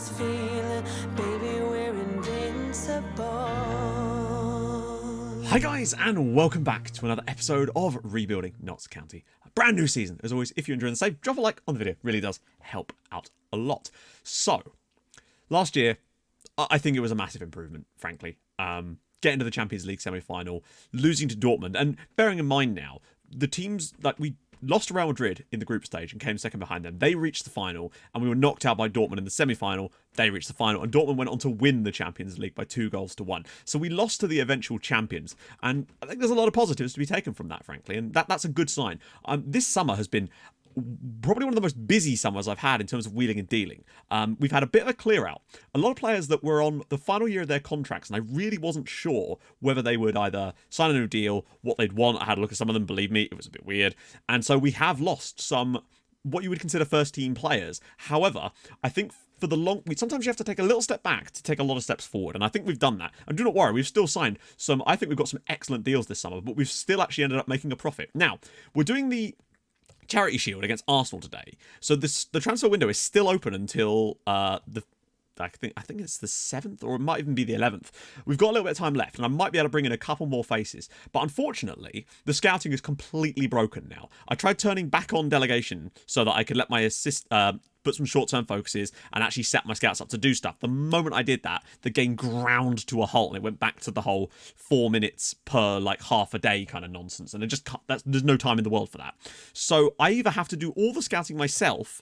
this feeling, baby, we're invincible. Hi guys, and welcome back to another episode of Rebuilding Notts County. A brand new season. As always, if you're enjoying the same, drop a like on the video. It really does help out a lot. So, last year, I think it was a massive improvement, frankly. Getting to the Champions League semi-final, losing to Dortmund, and bearing in mind now, the teams that we lost to Real Madrid in the group stage and came second behind them. They reached the final, and we were knocked out by Dortmund in the semi-final. They reached the final, and Dortmund went on to win the Champions League by 2-1. So we lost to the eventual champions, and I think there's a lot of positives to be taken from that, frankly, and that's a good sign. This summer has been probably one of the most busy summers I've had in terms of wheeling and dealing. We've had a bit of a clear out. A lot of players that were on the final year of their contracts, and I really wasn't sure whether they would either sign a new deal, what they'd want. I had a look at some of them, believe me, it was a bit weird. And so we have lost some, what you would consider first team players. However, I think for the sometimes you have to take a little step back to take a lot of steps forward, and I think we've done that. And do not worry, we've still signed some, I think we've got some excellent deals this summer, but we've still actually ended up making a profit. Now, we're doing the Charity Shield against Arsenal today, so the transfer window is still open until I think it's the 7th, or it might even be the 11th. We've got a little bit of time left, and I might be able to bring in a couple more faces. But unfortunately, the scouting is completely broken now. I tried turning back on delegation so that I could let my put some short-term focuses and actually set my scouts up to do stuff. The moment I did that, the game ground to a halt, and it went back to the whole 4 minutes per half a day kind of nonsense. And there's no time in the world for that. So I either have to do all the scouting myself,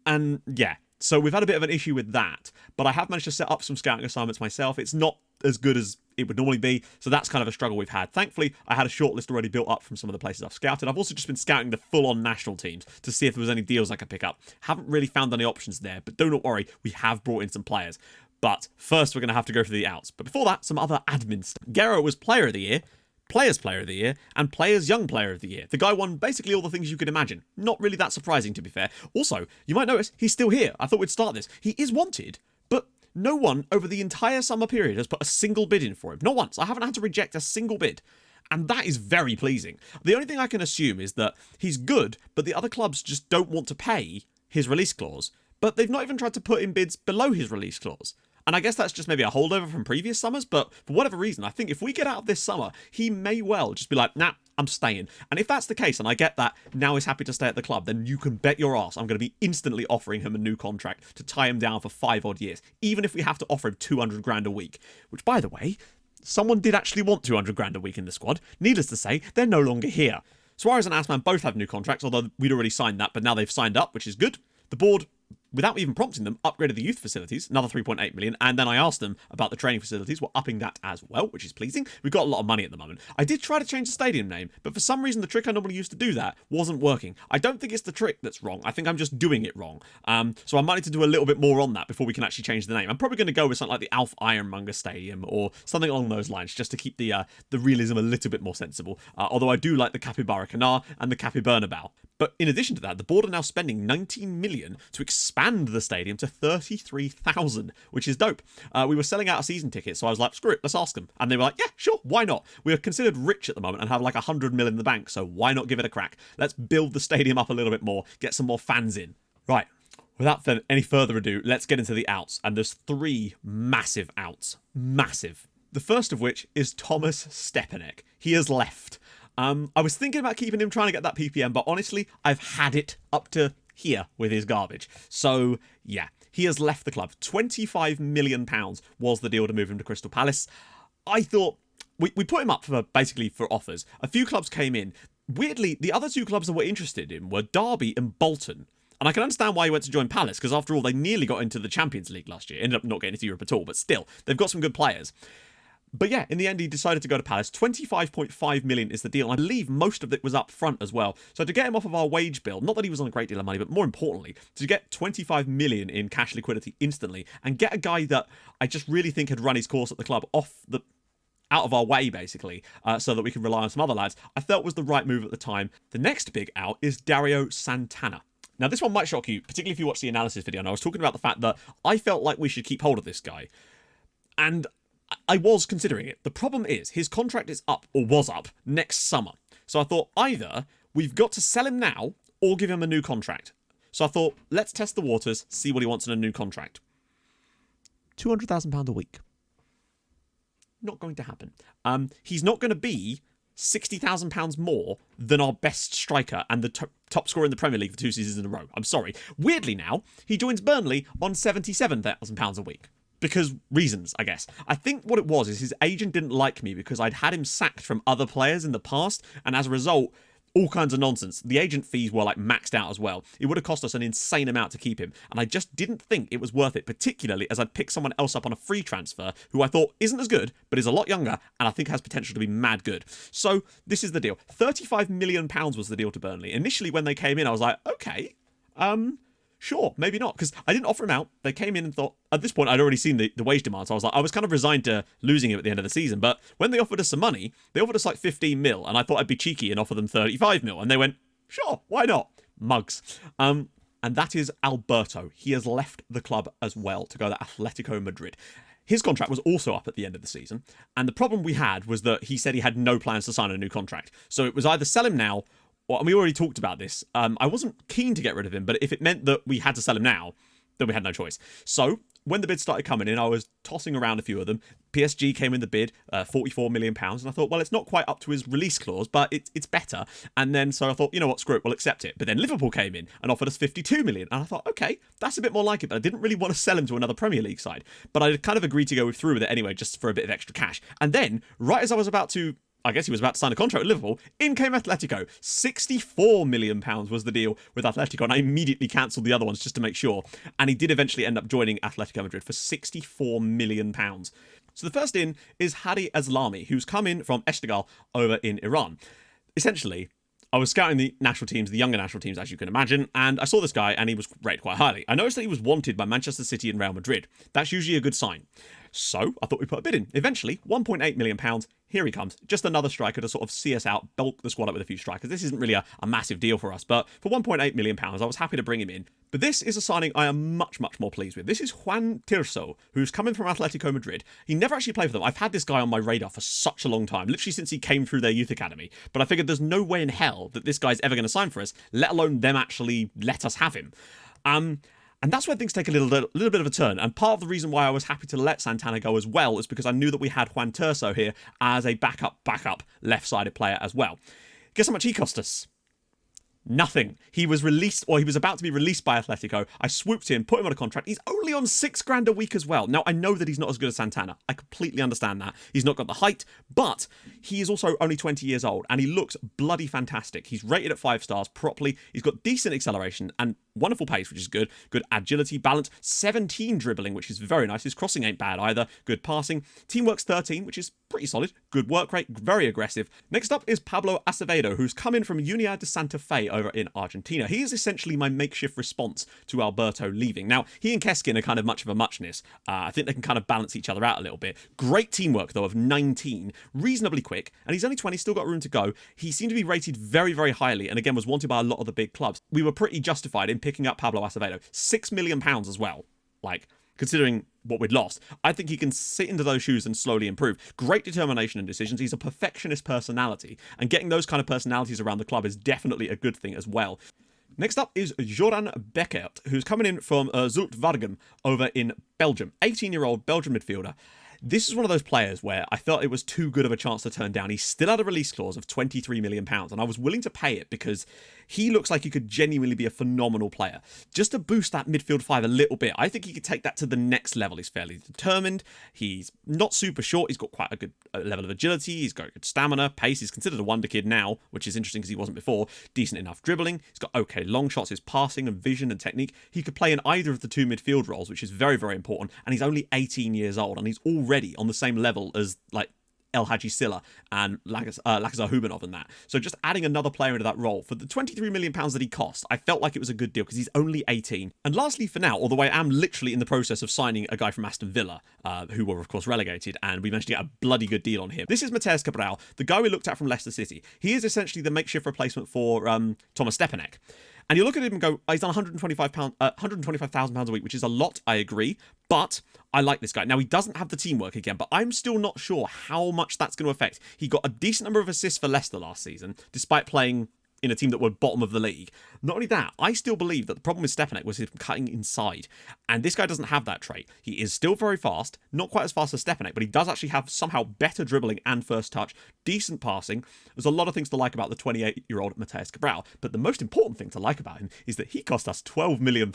and yeah. So we've had a bit of an issue with that, but I have managed to set up some scouting assignments myself. It's not as good as it would normally be, so that's kind of a struggle we've had. Thankfully, I had a short list already built up from some of the places I've scouted. I've also just been scouting the full-on national teams to see if there was any deals I could pick up. Haven't really found any options there, but do not worry, we have brought in some players. But first, we're going to have to go through the outs. But before that, some other admin stuff. Guerrero was Player of the Year, Players Player of the Year, and Players Young Player of the Year. The guy won basically all the things you could imagine. Not really that surprising, to be fair. Also, you might notice he's still here. I thought we'd start this. He is wanted, but no one over the entire summer period has put a single bid in for him. Not once. I haven't had to reject a single bid. And that is very pleasing. The only thing I can assume is that he's good, but the other clubs just don't want to pay his release clause. But they've not even tried to put in bids below his release clause. And I guess that's just maybe a holdover from previous summers, but for whatever reason, I think if we get out of this summer, he may well just be like, nah, I'm staying. And if that's the case, and I get that now he's happy to stay at the club, then you can bet your ass I'm going to be instantly offering him a new contract to tie him down for 5 odd years, even if we have to offer him 200 grand a week. Which, by the way, someone did actually want 200 grand a week in the squad. Needless to say, they're no longer here. Suarez and Assman both have new contracts, although we'd already signed that, but now they've signed up, which is good. The board, without even prompting them, upgraded the youth facilities, another 3.8 million, and then I asked them about the training facilities. We're upping that as well, which is pleasing. We've got a lot of money at the moment. I did try to change the stadium name, but for some reason the trick I normally used to do that wasn't working. I don't think it's the trick that's wrong. I think I'm just doing it wrong. So I might need to do a little bit more on that before we can actually change the name. I'm probably going to go with something like the Alf Ironmonger Stadium or something along those lines, just to keep the realism a little bit more sensible. Although I do like the Capybara Canal and the Capybernabeu. But in addition to that, the board are now spending 19 million to expand the stadium to 33,000, which is dope. We were selling out a season ticket, so I was like, screw it, let's ask them. And they were like, yeah, sure, why not? We are considered rich at the moment and have 100 million in the bank, so why not give it a crack? Let's build the stadium up a little bit more, get some more fans in. Right, without any further ado, let's get into the outs. And there's 3 massive outs. Massive. The first of which is Thomas Stepanek. He has left. I was thinking about keeping him, trying to get that PPM, but honestly, I've had it up to here with his garbage. So, yeah, he has left the club. £25 million was the deal to move him to Crystal Palace. I thought, we put him up for offers. A few clubs came in. Weirdly, the other 2 clubs that were interested in were Derby and Bolton. And I can understand why he went to join Palace, because after all, they nearly got into the Champions League last year. Ended up not getting into Europe at all, but still, they've got some good players. But yeah, in the end, he decided to go to Palace. 25.5 million is the deal. And I believe most of it was up front as well. So to get him off of our wage bill, not that he was on a great deal of money, but more importantly, to get 25 million in cash liquidity instantly and get a guy that I just really think had run his course at the club out of our way, basically, so that we can rely on some other lads, I felt was the right move at the time. The next big out is Dario Santana. Now, this one might shock you, particularly if you watch the analysis video. And I was talking about the fact that I felt like we should keep hold of this guy. And I was considering it. The problem is his contract is up, or was up, next summer. So I thought either we've got to sell him now or give him a new contract. So I thought, let's test the waters, see what he wants in a new contract. £200,000 a week. Not going to happen. He's not going to be £60,000 more than our best striker and the top scorer in the Premier League for 2 seasons in a row. I'm sorry. Weirdly now, he joins Burnley on £77,000 a week. Because reasons, I guess. I think what it was is his agent didn't like me because I'd had him sacked from other players in the past, and as a result, all kinds of nonsense. The agent fees were like maxed out as well. It would have cost us an insane amount to keep him, and I just didn't think it was worth it, particularly as I'd picked someone else up on a free transfer who I thought isn't as good, but is a lot younger, and I think has potential to be mad good. So this is the deal. £35 million was the deal to Burnley. Initially when they came in, I was like, okay, sure, maybe not, because I didn't offer him out. They came in and thought, at this point, I'd already seen the wage demand, so I was kind of resigned to losing him at the end of the season. But when they offered us some money, they offered us like 15 mil, and I thought I'd be cheeky and offer them 35 mil, and they went, sure, why not? Mugs. And that is Alberto. He has left the club as well to go to Atletico Madrid. His contract was also up at the end of the season, and the problem we had was that he said he had no plans to sign a new contract. So it was either sell him now, and we already talked about this. I wasn't keen to get rid of him, but if it meant that we had to sell him now, then we had no choice. So when the bids started coming in, I was tossing around a few of them. PSG came in the bid, £44 million, and I thought, well, it's not quite up to his release clause, but it's better. And then so I thought, you know what, screw it, we'll accept it. But then Liverpool came in and offered us £52 million, and I thought, okay, that's a bit more like it, but I didn't really want to sell him to another Premier League side. But I kind of agreed to go through with it anyway, just for a bit of extra cash. And then, right as I was about to, I guess he was about to sign a contract with Liverpool, in came Atletico. £64 million was the deal with Atletico, and I immediately cancelled the other ones just to make sure. And he did eventually end up joining Atletico Madrid for £64 million. So the first in is Hadi Aslami, who's come in from Eshtigal over in Iran. Essentially, I was scouting the national teams, the younger national teams, as you can imagine, and I saw this guy, and he was rated quite highly. I noticed that he was wanted by Manchester City and Real Madrid. That's usually a good sign. So I thought we'd put a bid in. Eventually, £1.8 million. Here he comes. Just another striker to sort of see us out, bulk the squad up with a few strikers. This isn't really a massive deal for us, but for £1.8 million, I was happy to bring him in. But this is a signing I am much, much more pleased with. This is Juan Tirso, who's coming from Atletico Madrid. He never actually played for them. I've had this guy on my radar for such a long time, literally since he came through their youth academy. But I figured there's no way in hell that this guy's ever going to sign for us, let alone them actually let us have him. And that's where things take a little bit of a turn. And part of the reason why I was happy to let Santana go as well is because I knew that we had Juan Tirso here as a backup left-sided player as well. Guess how much he cost us? Nothing. He was released, or he was about to be released by Atletico. I swooped in, put him on a contract. He's only on £6,000 a week as well. Now, I know that he's not as good as Santana. I completely understand that. He's not got the height, but he is also only 20 years old, and he looks bloody fantastic. He's rated at 5 stars properly. He's got decent acceleration and wonderful pace, which is good. Good agility, balance, 17 dribbling, which is very nice. His crossing ain't bad either. Good passing. Teamwork's 13, which is pretty solid. Good work rate, very aggressive. Next up is Pablo Acevedo, who's come in from Unidad de Santa Fe over in Argentina. He is essentially my makeshift response to Alberto leaving. Now, he and Keskin are kind of much of a muchness. I think they can kind of balance each other out a little bit. Great teamwork, though, of 19. Reasonably quick, and he's only 20, still got room to go. He seemed to be rated very, very highly, and again, was wanted by a lot of the big clubs. We were pretty justified in picking up Pablo Acevedo. £6 million as well. Like, considering what we'd lost, I think he can sit into those shoes and slowly improve. Great determination and decisions. He's a perfectionist personality, and getting those kind of personalities around the club is definitely a good thing as well. Next up is Joran Beckert, who's coming in from Zulte Waregem over in Belgium. 18-year-old Belgian midfielder. This is one of those players where I felt it was too good of a chance to turn down. He still had a release clause of £23 million, and I was willing to pay it because he looks like he could genuinely be a phenomenal player. Just to boost that midfield 5 a little bit, I think he could take that to the next level. He's fairly determined. He's not super short. He's got quite a good level of agility. He's got good stamina, pace. He's considered a wonder kid now, which is interesting because he wasn't before. Decent enough dribbling. He's got okay long shots. His passing and vision and technique. He could play in either of the 2 midfield roles, which is very, very important. And he's only 18 years old, and he's already on the same level as like El Hadji Silla and Lacazar Hubanov and that. So just adding another player into that role for the £23 million that he cost, I felt like it was a good deal because he's only 18. And lastly for now, although I am literally in the process of signing a guy from Aston Villa, who were of course relegated, and we managed to get a bloody good deal on him. This is Mateus Cabral, the guy we looked at from Leicester City. He is essentially the makeshift replacement for Thomas Stepanek. And you look at him and go, oh, he's on £125,000 a week, which is a lot, I agree. But I like this guy. Now, he doesn't have the teamwork again, but I'm still not sure how much that's going to affect. He got a decent number of assists for Leicester last season, despite playing in a team that were bottom of the league. Not only that, I still believe that the problem with Stepanek was him cutting inside. And this guy doesn't have that trait. He is still very fast, not quite as fast as Stepanek, but he does actually have somehow better dribbling and first touch, decent passing. There's a lot of things to like about the 28-year-old Mateus Cabral, but the most important thing to like about him is that he cost us £12 million.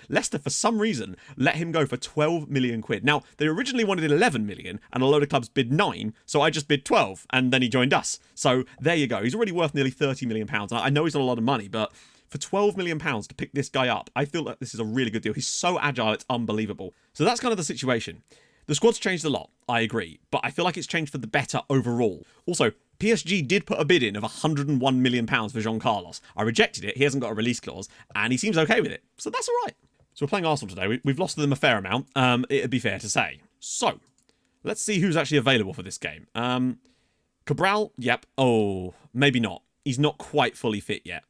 Leicester, for some reason, let him go for 12 million quid. Now, they originally wanted 11 million, and a load of clubs bid 9, so I just bid 12, and then he joined us. So there you go. He's already worth nearly £30 million. I know he's not a lot of money, but for £12 million to pick this guy up, I feel like this is a really good deal. He's so agile, it's unbelievable. So that's kind of the situation. The squad's changed a lot, I agree, but I feel like it's changed for the better overall. Also, PSG did put a bid in of £101 million for Jean Carlos. I rejected it, he hasn't got a release clause, and he seems okay with it, so that's alright. So we're playing Arsenal today. We've lost to them a fair amount, it'd be fair to say. So, let's see who's actually available for this game. Cabral, yep. Oh, maybe not. He's not quite fully fit yet.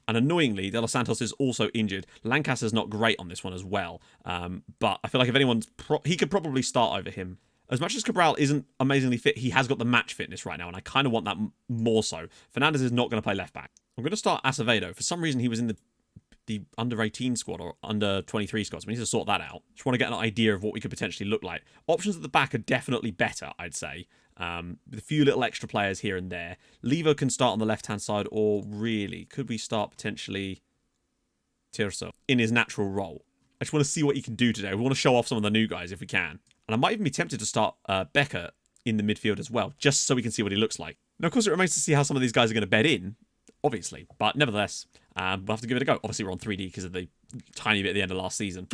And annoyingly, De Los Santos is also injured. Lancaster's not great on this one as well. But I feel like if anyone's... he could probably start over him. As much as Cabral isn't amazingly fit, he has got the match fitness right now, and I kind of want that more so. Fernandes is not going to play left back. I'm going to start Acevedo. For some reason, he was in the under-18 squad or under-23 squad, so we need to sort that out. Just want to get an idea of what we could potentially look like. Options at the back are definitely better, I'd say. With a few little extra players here and there. Levo can start on the left-hand side, or really, could we start potentially Tirso in his natural role? I just want to see what he can do today. We want to show off some of the new guys if we can. And I might even be tempted to start Becker in the midfield as well, just so we can see what he looks like. Now, of course, it remains to see how some of these guys are going to bed in, obviously. But nevertheless, we'll have to give it a go. Obviously, we're on 3D because of the tiny bit at the end of last season.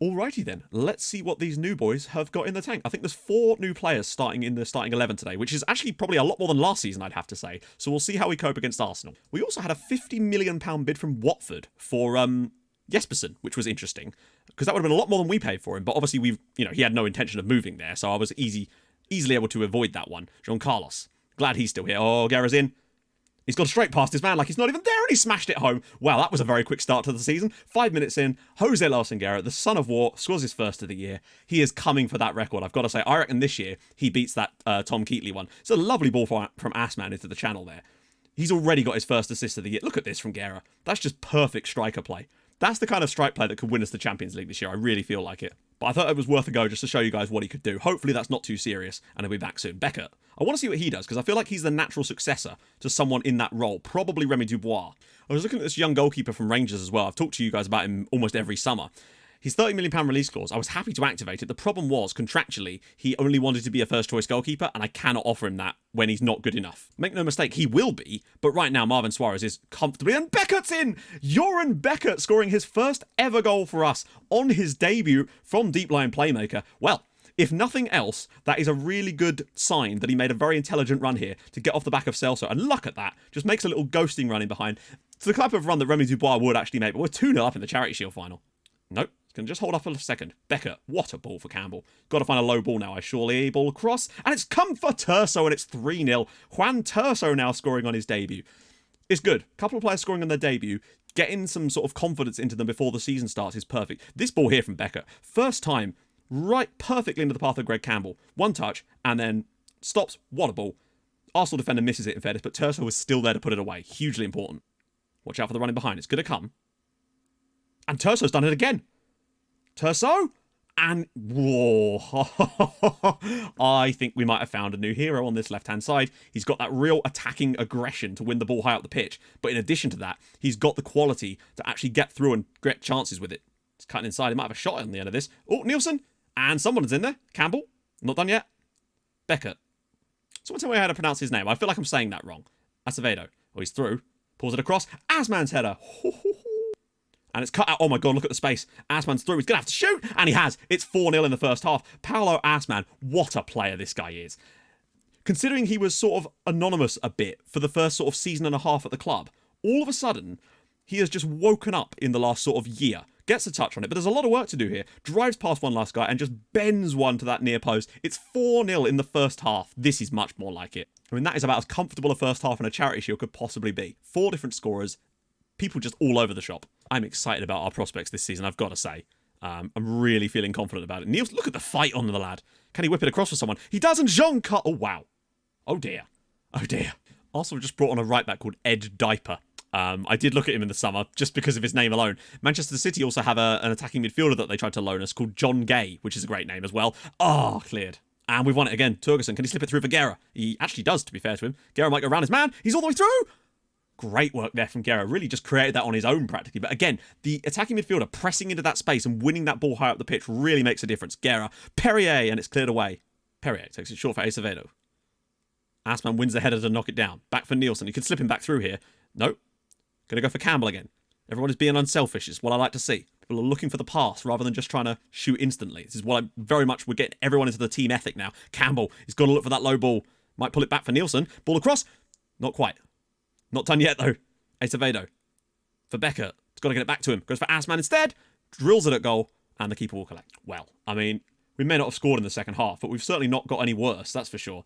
Alrighty then, let's see what these new boys have got in the tank. I think there's 4 new players starting in the starting 11 today, which is actually probably a lot more than last season, I'd have to say. So we'll see how we cope against Arsenal. We also had a £50 million bid from Watford for Jespersen, which was interesting, because that would have been a lot more than we paid for him. But obviously, he had no intention of moving there, so I was easily able to avoid that one. Jean Carlos, glad he's still here. Oh, Guerra's in. He's gone straight past his man like he's not even there, and he smashed it home. Wow, that was a very quick start to the season. 5 minutes in, Jose Larson Guerra, the son of war, scores his first of the year. He is coming for that record. I've got to say, I reckon this year he beats that Tom Keatley one. It's a lovely ball from Assman into the channel there. He's already got his first assist of the year. Look at this from Guerra. That's just perfect striker play. That's the kind of strike play that could win us the Champions League this year. I really feel like it. But I thought it was worth a go just to show you guys what he could do. Hopefully that's not too serious, and he'll be back soon. Becker. I want to see what he does, because I feel like he's the natural successor to someone in that role. Probably Remy Dubois. I was looking at this young goalkeeper from Rangers as well. I've talked to you guys about him almost every summer. His £30 million release clause, I was happy to activate it. The problem was, contractually, he only wanted to be a first-choice goalkeeper, and I cannot offer him that when he's not good enough. Make no mistake, he will be, but right now, Marvin Suarez is comfortably... And Beckett's in! Joran Beckett scoring his first ever goal for us on his debut from deep line playmaker. Well, if nothing else, that is a really good sign that he made a very intelligent run here to get off the back of Celso. And look at that. Just makes a little ghosting run in behind. It's the type of run that Remy Dubois would actually make, but we're 2-0 up in the Charity Shield final. Nope. Can just hold up for a second. Becker, what a ball for Campbell. Got to find a low ball now. I surely ball across. And it's come for Turso, and it's 3-0. Juan Turso now scoring on his debut. It's good. A couple of players scoring on their debut. Getting some sort of confidence into them before the season starts is perfect. This ball here from Becker. First time, right perfectly into the path of Greg Campbell. One touch, and then stops. What a ball. Arsenal defender misses it in fairness, but Turso was still there to put it away. Hugely important. Watch out for the running behind. It's going to come. And Turso's done it again. Turso, and whoa, I think we might have found a new hero on this left-hand side. He's got that real attacking aggression to win the ball high up the pitch, but in addition to that, he's got the quality to actually get through and get chances with it. He's cutting inside. He might have a shot on the end of this. Oh, Nielsen, and someone's in there. Campbell, not done yet. Beckett. Someone tell me how to pronounce his name. I feel like I'm saying that wrong. Acevedo. Oh, he's through. Pulls it across. Asman's header. And it's cut out. Oh my God, look at the space. Assman's through. He's going to have to shoot. And he has. It's 4-0 in the first half. Paulo Assman, what a player this guy is. Considering he was sort of anonymous a bit for the first sort of season and a half at the club, all of a sudden, he has just woken up in the last sort of year. Gets a touch on it, but there's a lot of work to do here. Drives past one last guy and just bends one to that near post. It's 4-0 in the first half. This is much more like it. I mean, that is about as comfortable a first half in a Charity Shield could possibly be. 4 different scorers. People just all over the shop. I'm excited about our prospects this season, I've got to say. I'm really feeling confident about it. Niels, look at the fight on the lad. Can he whip it across for someone? He does, and Jean cut. Oh, wow. Oh, dear. Oh, dear. Arsenal just brought on a right back called Ed Diaper. I did look at him in the summer just because of his name alone. Manchester City also have an attacking midfielder that they tried to loan us called John Gay, which is a great name as well. Cleared. And we've won it again. Turgerson, can he slip it through for Guerra? He actually does, to be fair to him. Guerra might go around his man. He's all the way through. Great work there from Guerra. Really just created that on his own practically. But again, the attacking midfielder pressing into that space and winning that ball high up the pitch really makes a difference. Guerra, Perrier, and it's cleared away. Perrier takes it short for Acevedo. Assman wins the header to knock it down. Back for Nielsen. He could slip him back through here. Nope. Going to go for Campbell again. Everyone is being unselfish. Is what I like to see. People are looking for the pass rather than just trying to shoot instantly. This is what we're getting everyone into the team ethic now. Campbell, he's got to look for that low ball. Might pull it back for Nielsen. Ball across. Not quite. Not done yet, though. Acevedo. For Becker. He's got to get it back to him. Goes for Assman instead. Drills it at goal. And the keeper will collect. Well, I mean, we may not have scored in the second half, but we've certainly not got any worse, that's for sure.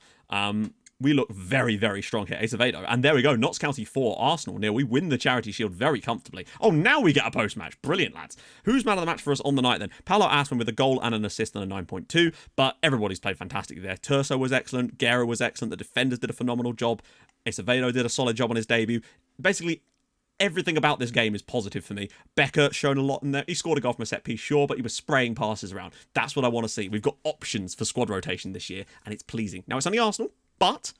We look very, very strong here. Acevedo. And there we go. Notts County 4, Arsenal 0. We win the Charity Shield very comfortably. Oh, now we get a post-match. Brilliant, lads. Who's man of the match for us on the night then? Paulo Assman with a goal and an assist and a 9.2. But everybody's played fantastically there. Turso was excellent. Guerra was excellent. The defenders did a phenomenal job. Acevedo did a solid job on his debut. Basically, everything about this game is positive for me. Becker shown a lot in there. He scored a goal from a set piece, sure, but he was spraying passes around. That's what I want to see. We've got options for squad rotation this year, and it's pleasing. Now, it's only Arsenal, but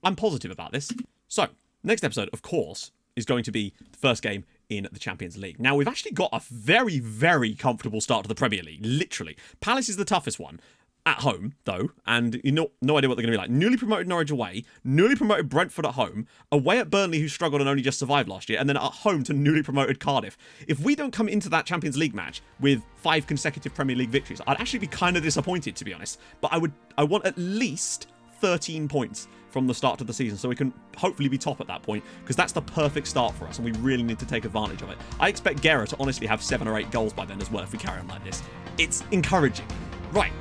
I'm positive about this. So, next episode, of course, is going to be the first game in the Champions League. Now, we've actually got a very, very comfortable start to the Premier League, literally. Palace is the toughest one. At home, though, and no idea what they're going to be like. Newly promoted Norwich away, newly promoted Brentford at home, away at Burnley, who struggled and only just survived last year, and then at home to newly promoted Cardiff. If we don't come into that Champions League match with 5 consecutive Premier League victories, I'd actually be kind of disappointed, to be honest. But I want at least 13 points from the start of the season, so we can hopefully be top at that point, because that's the perfect start for us, and we really need to take advantage of it. I expect Guerra to honestly have 7 or 8 goals by then as well if we carry on like this. It's encouraging. Right.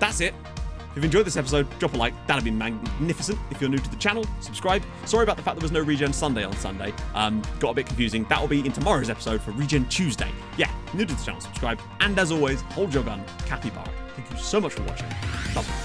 That's it. If you've enjoyed this episode, drop a like. That'd be magnificent. If you're new to the channel, subscribe. Sorry about the fact there was no Regen Sunday on Sunday. Got a bit confusing. That will be in tomorrow's episode for Regen Tuesday. Yeah, new to the channel, subscribe. And as always, hold your gun. Capybara. Thank you so much for watching. Bye.